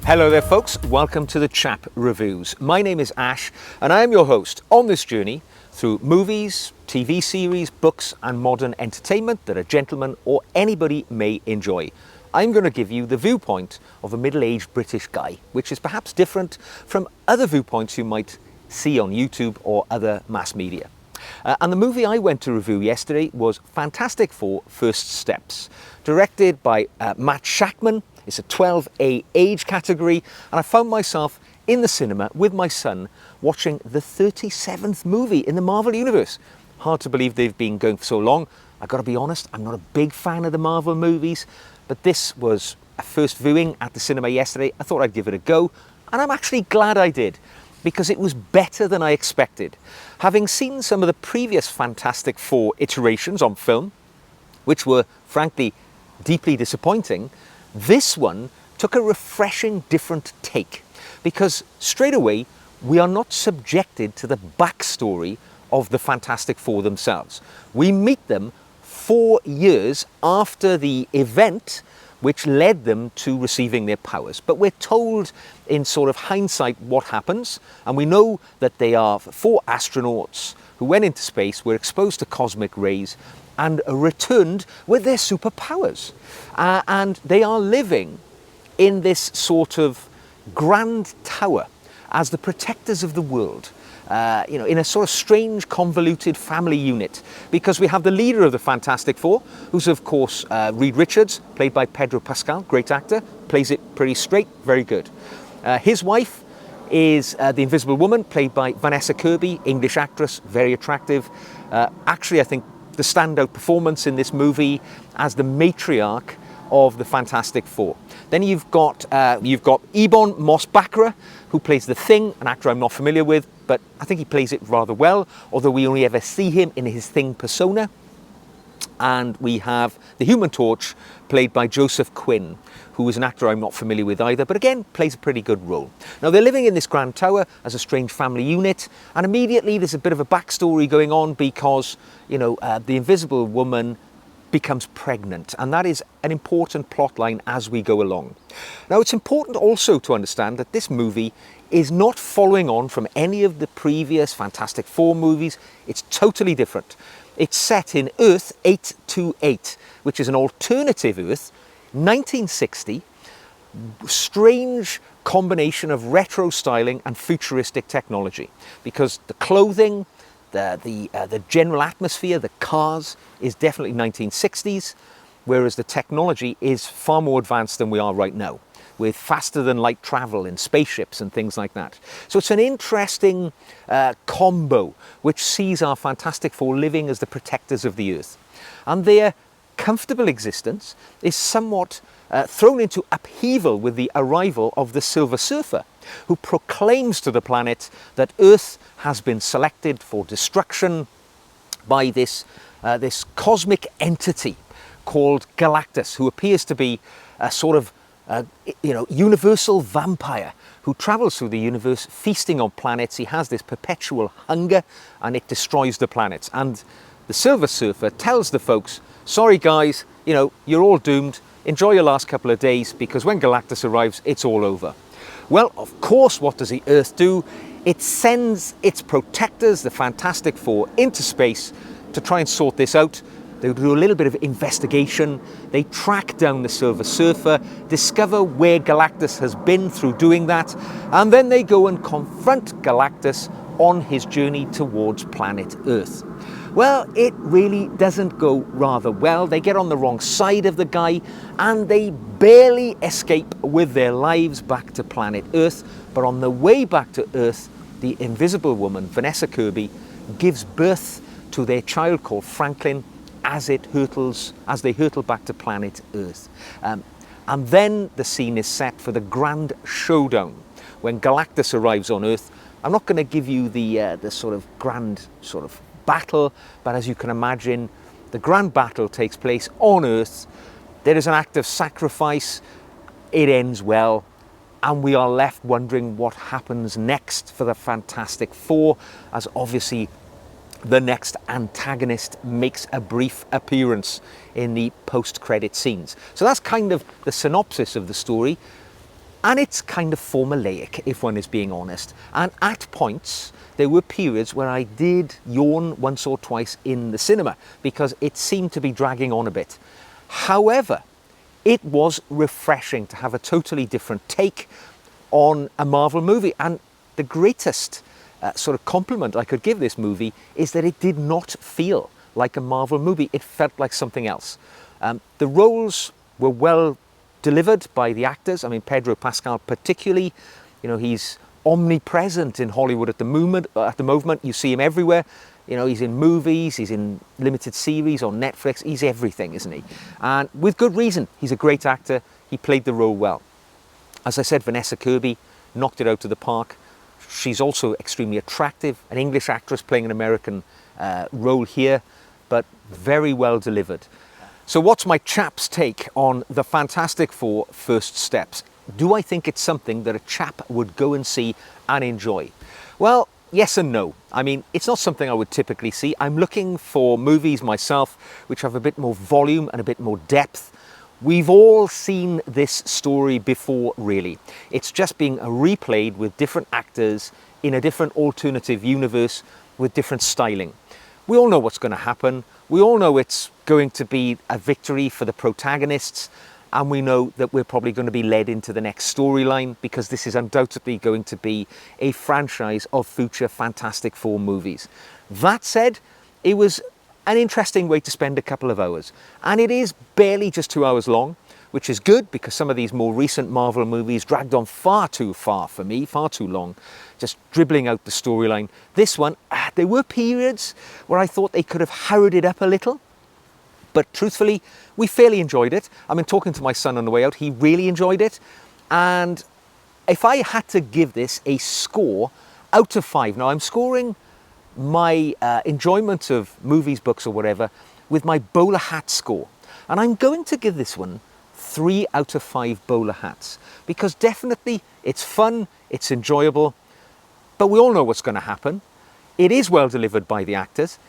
Hello there folks, welcome to the Chap Reviews. My name is Ash and I am your host on this journey through movies, TV series, books and modern entertainment that a gentleman or anybody may enjoy. I'm going to give you the viewpoint of a middle-aged British guy, which is perhaps different from other viewpoints you might see on YouTube or other mass media. And the movie I went to review yesterday was Fantastic Four: First Steps, directed by Matt Shakman. It's a 12A age category, and I found myself in the cinema with my son watching the 37th movie in the Marvel Universe. Hard to believe they've been going for so long. I've got to be honest, I'm not a big fan of the Marvel movies, but this was a first viewing at the cinema yesterday. I thought I'd give it a go, and I'm actually glad I did, because it was better than I expected. Having seen some of the previous Fantastic Four iterations on film, which were frankly deeply disappointing, this one took a refreshing different take, because straight away we are not subjected to the backstory of the Fantastic Four themselves. We meet them 4 years after the event which led them to receiving their powers. But we're told in sort of hindsight what happens, and we know that they are 4 astronauts who went into space, were exposed to cosmic rays, and returned with their superpowers. And they are living in this sort of grand tower as the protectors of the world. In a sort of strange, convoluted family unit, because we have the leader of the Fantastic Four, who's of course Reed Richards, played by Pedro Pascal, great actor, plays it pretty straight, very good. His wife is the Invisible Woman, played by Vanessa Kirby, English actress, very attractive. Actually, I think the standout performance in this movie as the matriarch of the Fantastic Four. Then you've got Ebon Moss-Bachrach, who plays the Thing, an actor I'm not familiar with, but I think he plays it rather well, although we only ever see him in his Thing persona. And we have the Human Torch, played by Joseph Quinn, who is an actor I'm not familiar with either, but again, plays a pretty good role. Now, they're living in this grand tower as a strange family unit, and immediately there's a bit of a backstory going on because, the Invisible Woman becomes pregnant, and that is an important plot line as we go along. Now, it's important also to understand that this movie is not following on from any of the previous Fantastic Four movies. It's totally different. It's set in Earth 828, which is an alternative Earth, 1960, strange combination of retro styling and futuristic technology, because the clothing, the general atmosphere, the cars is definitely 1960s, whereas the technology is far more advanced than we are right now, with faster than light travel in spaceships and things like that. So it's an interesting combo which sees our Fantastic Four living as the protectors of the Earth. And their comfortable existence is somewhat thrown into upheaval with the arrival of the Silver Surfer, who proclaims to the planet that Earth has been selected for destruction by this cosmic entity called Galactus, who appears to be a sort of universal vampire who travels through the universe feasting on planets. He has this perpetual hunger and it destroys the planets. And the Silver Surfer tells the folks, sorry guys, you're all doomed. Enjoy your last couple of days, because when Galactus arrives, it's all over. Well, of course, what does the Earth do? It sends its protectors, the Fantastic Four, into space to try and sort this out. They do a little bit of investigation. They track down the Silver Surfer, discover where Galactus has been through doing that, and then they go and confront Galactus on his journey towards planet Earth. Well, it really doesn't go rather well. They get on the wrong side of the guy and they barely escape with their lives back to planet Earth. But on the way back to Earth, the Invisible Woman, Vanessa Kirby, gives birth to their child called Franklin as they hurtle back to planet Earth. And then the scene is set for the grand showdown when Galactus arrives on Earth. I'm not going to give you the sort of grand sort of battle, but as you can imagine, the grand battle takes place on Earth. There is an act of sacrifice. It ends well, and we are left wondering what happens next for the Fantastic Four, as obviously the next antagonist makes a brief appearance in the post-credit scenes. So that's kind of the synopsis of the story. And it's kind of formulaic, if one is being honest. And at points, there were periods where I did yawn once or twice in the cinema because it seemed to be dragging on a bit. However, it was refreshing to have a totally different take on a Marvel movie. And the greatest sort of compliment I could give this movie is that it did not feel like a Marvel movie. It felt like something else. The roles were well delivered by the actors. I mean, Pedro Pascal particularly, you know, he's omnipresent in Hollywood at the moment. You see him everywhere. You know, he's in movies, he's in limited series on Netflix. He's everything, isn't he? And with good reason. He's a great actor. He played the role well. As I said, Vanessa Kirby knocked it out of the park. She's also extremely attractive, an English actress playing an American role here, but very well delivered. So what's my chap's take on the Fantastic Four First Steps? Do I think it's something that a chap would go and see and enjoy? Well, yes and no. I mean, it's not something I would typically see. I'm looking for movies myself which have a bit more volume and a bit more depth. We've all seen this story before, really. It's just being replayed with different actors in a different alternative universe with different styling. We all know what's going to happen. We all know it's going to be a victory for the protagonists, and we know that we're probably going to be led into the next storyline because this is undoubtedly going to be a franchise of future Fantastic Four movies. That said, it was an interesting way to spend a couple of hours, and it is barely just 2 hours long, which is good because some of these more recent Marvel movies dragged on far too far for me, far too long, just dribbling out the storyline. This one, there were periods where I thought they could have hurried it up a little, but truthfully, we fairly enjoyed it. I mean, talking to my son on the way out, he really enjoyed it, and if I had to give this a score out of 5, now I'm scoring my enjoyment of movies, books or whatever with my bowler hat score, and I'm going to give this one 3 out of 5 bowler hats because definitely it's fun, it's enjoyable, but we all know what's going to happen. It is well delivered by the actors.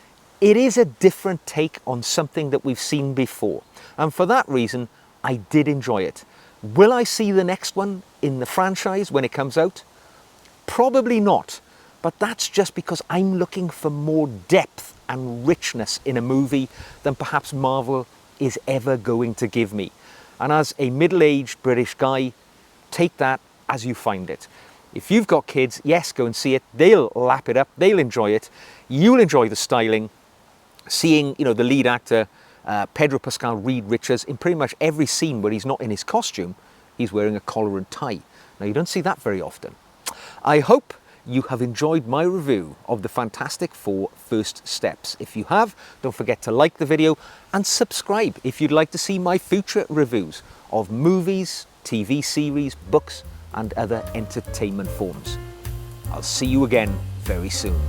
It is a different take on something that we've seen before, and for that reason I did enjoy it. Will I see the next one in the franchise when it comes out? Probably not. But that's just because I'm looking for more depth and richness in a movie than perhaps Marvel is ever going to give me. And as a middle-aged British guy, take that as you find it. If you've got kids, yes, go and see it. They'll lap it up. They'll enjoy it. You'll enjoy the styling. Seeing, you know, the lead actor, Pedro Pascal, Reed Richards, in pretty much every scene where he's not in his costume, he's wearing a collar and tie. Now, you don't see that very often. I hope you have enjoyed my review of the Fantastic Four First Steps. If you have, don't forget to like the video and subscribe if you'd like to see my future reviews of movies, TV series, books and other entertainment forms. I'll see you again very soon.